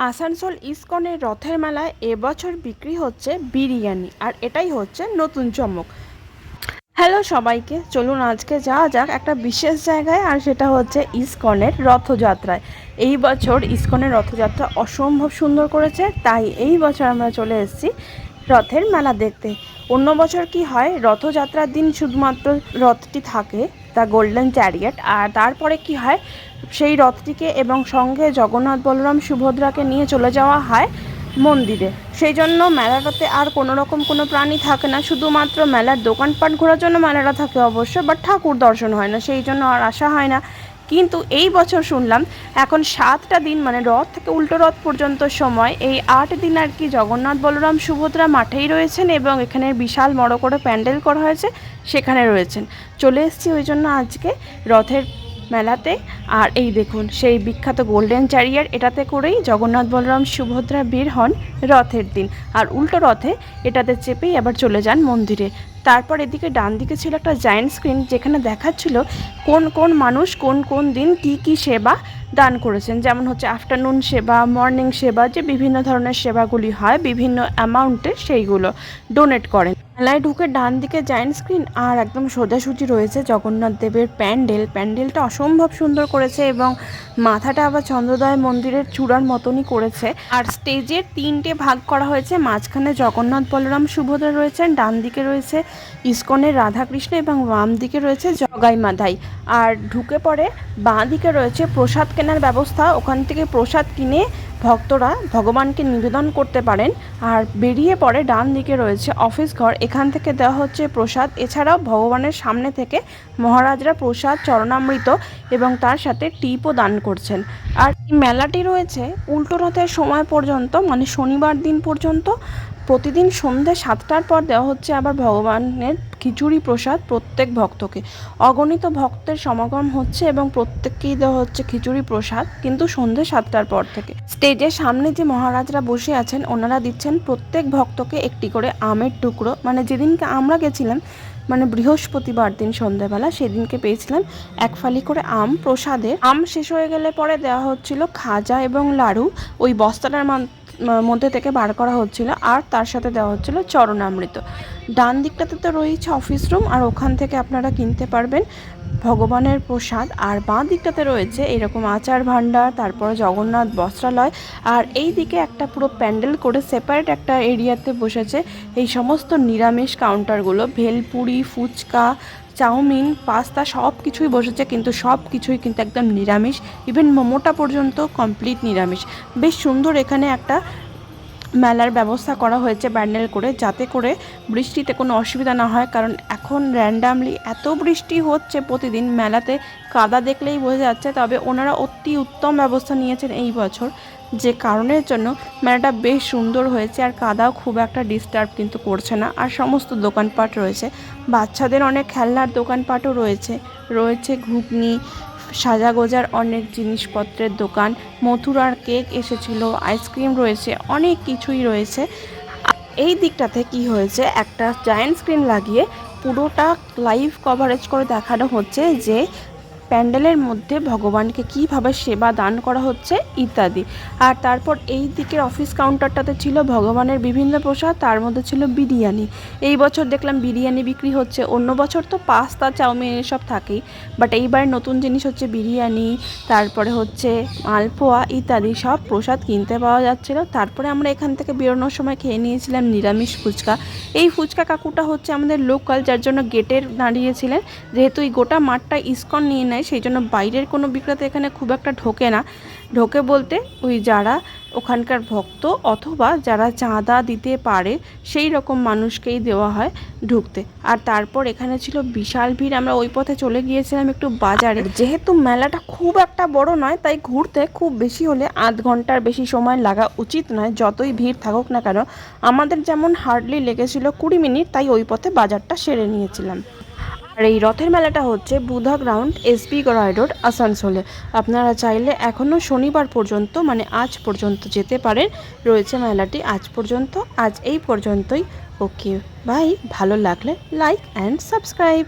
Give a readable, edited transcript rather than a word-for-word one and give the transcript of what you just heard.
আসানসোল ইসকনের রথের মেলায় এবছর বিক্রি হচ্ছে বিরিয়ানি, আর এটাই হচ্ছে নতুন চমক। হ্যালো সবাইকে, চলুন আজকে যাওয়া যাক একটা বিশেষ জায়গায়, আর সেটা হচ্ছে ইসকনের রথযাত্রায়। এই বছর ইসকনের রথযাত্রা অসম্ভব সুন্দর করেছে, তাই এই বছর আমরা চলে এসেছি রথের মেলা দেখতে। অন্য বছর কি হয়, রথযাত্রার দিন শুধুমাত্র রথটি থাকে, দ্য গোল্ডেন চ্যারিয়েট, আর তারপরে কি হয়, সেই রথটিকে এবং সঙ্গে জগন্নাথ বলরাম সুভদ্রাকে নিয়ে চলে যাওয়া হয় মন্দিরে। সেই জন্য মেলাটাতে আর কোনো রকম কোনো প্রাণী থাকে না, শুধুমাত্র মেলার দোকানপাট ঘোরার জন্য মেলাটা থাকে অবশ্য, বাট ঠাকুর দর্শন হয় না, সেই জন্য আর আসা হয় না। কিন্তু এই বছর শুনলাম এখন 7টা দিন, মানে রথ থেকে উল্টো রথ পর্যন্ত সময়, এই 8 দিন আর কি জগন্নাথ বলরাম সুভদ্রা মাঠেই রয়েছেন, এবং এখানে বিশাল বড় করে প্যান্ডেল করা হয়েছে, সেখানে রয়েছেন। চলে এসেছি ওই জন্য আজকে রথের মেলাতে। আর এই দেখুন সেই বিখ্যাত গোল্ডেন চ্যারিয়ার, এটাতে করেই জগন্নাথ বলরাম সুভদ্রা বের হন রথের দিন, আর উল্টো রথে এটাতে চেপেই আবার চলে যান মন্দিরে। তারপর এদিকে ডান দিকে ছিল একটা জায়েন্ট স্ক্রিন, যেখানে দেখাচ্ছিল কোন কোন মানুষ কোন কোন দিন কি কি সেবা দান করেছেন, যেমন হচ্ছে আফটারনুন সেবা, মর্নিং সেবা, যে বিভিন্ন ধরনের সেবাগুলি হয় বিভিন্ন অ্যামাউন্টে, সেইগুলো ডোনেট করেন। মেলায় ঢুকে ডান দিকে জায়েন্ট স্ক্রিন, আর একদম সোজাসুজি রয়েছে জগন্নাথ দেবের প্যান্ডেল। প্যান্ডেলটা অসম্ভব সুন্দর করেছে, এবং মাথাটা আবার চন্দ্রোদয় মন্দিরের চূড়ার মতনই করেছে। আর স্টেজের 3টে ভাগ করা হয়েছে, মাঝখানে জগন্নাথ বলরাম সুভদ্রা রয়েছেন, ডান দিকে রয়েছে ইসকনের রাধাকৃষ্ণ, এবং বাম দিকে রয়েছে জগাই মাধাই। আর ঢুকে পড়ে বাঁ দিকে রয়েছে প্রসাদ কেনার ব্যবস্থা, ওখান থেকে প্রসাদ কিনে ভক্তরা ভগবানকে নিবেদন করতে পারেন। আর বেরিয়ে পড়ে ডান দিকে রয়েছে অফিস ঘর, এখান থেকে দেওয়া হচ্ছে প্রসাদ। এছাড়াও ভগবানের সামনে থেকে মহারাজরা প্রসাদ, চরণামৃত এবং তার সাথে টিপও দান করছেন। আর এই মেলাটি রয়েছে উল্টো রথের সময় পর্যন্ত, মানে শনিবার দিন পর্যন্ত। প্রতিদিন সন্ধ্যে 7টার পর দেওয়া হচ্ছে আবার ভগবানের খিচুড়ি প্রসাদ প্রত্যেক ভক্তকে। অগণিত ভক্তের সমাগম হচ্ছে, এবং প্রত্যেককেই দেওয়া হচ্ছে খিচুড়ি প্রসাদ, কিন্তু সন্ধ্যে 7টার পর থেকে। স্টেজের সামনে যে মহারাজরা বসে আছেন, ওনারা দিচ্ছেন প্রত্যেক ভক্তকে একটি করে আমের টুকরো। মানে যেদিনকে আমরা গেছিলাম, মানে বৃহস্পতিবার দিন সন্ধ্যাবেলা, সেদিনকে পেয়েছিলাম 1 ফালি করে আম প্রসাদে। আম শেষ হয়ে গেলে পরে দেওয়া হচ্ছিল খাজা এবং লাড়ু, ওই বস্তাটার মধ্যে থেকে বার করা হচ্ছিল, আর তার সাথে দেওয়া হচ্ছিল চরণামৃত। ডান দিকটাতে তো রয়েছে অফিস রুম, আর ওখান থেকে আপনারা কিনতে পারবেন ভগবানের প্রসাদ। আর বাঁ দিকটাতে রয়েছে এরকম আচার ভাণ্ডার, তারপরে জগন্নাথ বস্ত্রালয়। আর এই দিকে একটা পুরো প্যান্ডেল করে সেপারেট একটা এরিয়াতে বসেছে এই সমস্ত নিরামিষ কাউন্টারগুলো। ভেলপুরি, ফুচকা, চাউমিন, পাস্তা সব কিছুই বসেছে, কিন্তু সব কিছুই কিন্তু একদম নিরামিষ। ইভেন মোমোটা পর্যন্ত কমপ্লিট নিরামিষ। বেশ সুন্দর এখানে একটা মেলার ব্যবস্থা করা হয়েছে প্যান্ডেল করে, যাতে করে বৃষ্টিতে কোনো অসুবিধা না হয়, কারণ এখন র্যান্ডামলি এত বৃষ্টি হচ্ছে প্রতিদিন, মেলাতে কাদা দেখলেই বোঝা যাচ্ছে। তবে ওনারা অতি উত্তম ব্যবস্থা নিয়েছেন এই বছর, যে কারণের জন্য মেলাটা বেশ সুন্দর হয়েছে, আর কাদাও খুব একটা ডিস্টার্ব কিন্তু করছে না। আর সমস্ত দোকানপাট রয়েছে, বাচ্চাদের অনেক খেলনার দোকানপাটও রয়েছে, রয়েছে ঘুগনি, সাজাগোজার অনেক জিনিসপত্রের দোকান, মথুরার কেক এসেছিল, আইসক্রিম রয়েছে, অনেক কিছুই রয়েছে। এই দিকটাতে কি হয়েছে, একটা জায়ান্ট স্ক্রিন লাগিয়ে পুরোটা লাইভ কভারেজ করে দেখানো হচ্ছে যে প্যান্ডেলের মধ্যে ভগবানকে কীভাবে সেবা দান করা হচ্ছে ইত্যাদি। আর তারপর এই দিকের অফিস কাউন্টারটাতে ছিল ভগবানের বিভিন্ন প্রসাদ, তার মধ্যে ছিল বিরিয়ানি। এই বছর দেখলাম বিরিয়ানি বিক্রি হচ্ছে, অন্য বছর তো পাস্তা, চাউমিন এসব থাকেই, বাট এইবার নতুন জিনিস হচ্ছে বিরিয়ানি, তারপরে হচ্ছে মালপোয়া ইত্যাদি সব প্রসাদ কিনতে পাওয়া যাচ্ছিলো। তারপরে আমরা এখান থেকে বেরোনোর সময় খেয়ে নিয়েছিলাম নিরামিষ ফুচকা। এই ফুচকা কাকুটা হচ্ছে আমাদের লোকাল, যার জন্য গেটের দাঁড়িয়েছিলেন। যেহেতু এই গোটা মাঠটা ইসকন নিয়ে নেয়, সেই জন্য বাইরের কোনো বিক্রেতা এখানে খুব একটা ঢোকে না। ঢোকে বলতে ওই যারা ওখানকার ভক্ত অথবা যারা চাঁদা দিতে পারে সেই রকম মানুষকেই দেওয়া হয় ঢুকতে। আর তারপর এখানে ছিল বিশাল ভিড়, আমরা ওই পথে চলে গিয়েছিলাম একটু বাজারে। যেহেতু মেলাটা খুব একটা বড় নয়, তাই ঘুরতে খুব বেশি হলে আধ ঘন্টার বেশি সময় লাগা উচিত নয়, যতই ভিড় থাকুক না কেন। আমাদের যেমন হার্ডলি লেগেছিল 20 মিনিট, তাই ওই পথে বাজারটা সেরে নিয়েছিলাম। আর এই রথের মেলাটা হচ্ছে বুধা গ্রাউন্ড, এসবি রায় রোড, আসানসোলে। আপনারা চাইলে এখনও শনিবার পর্যন্ত, মানে আজ পর্যন্ত যেতে পারেন, রয়েছে মেলাটি আজ পর্যন্ত। আজ এই পর্যন্তই। ওকে বাই, ভালো লাগলে লাইক অ্যান্ড সাবস্ক্রাইব।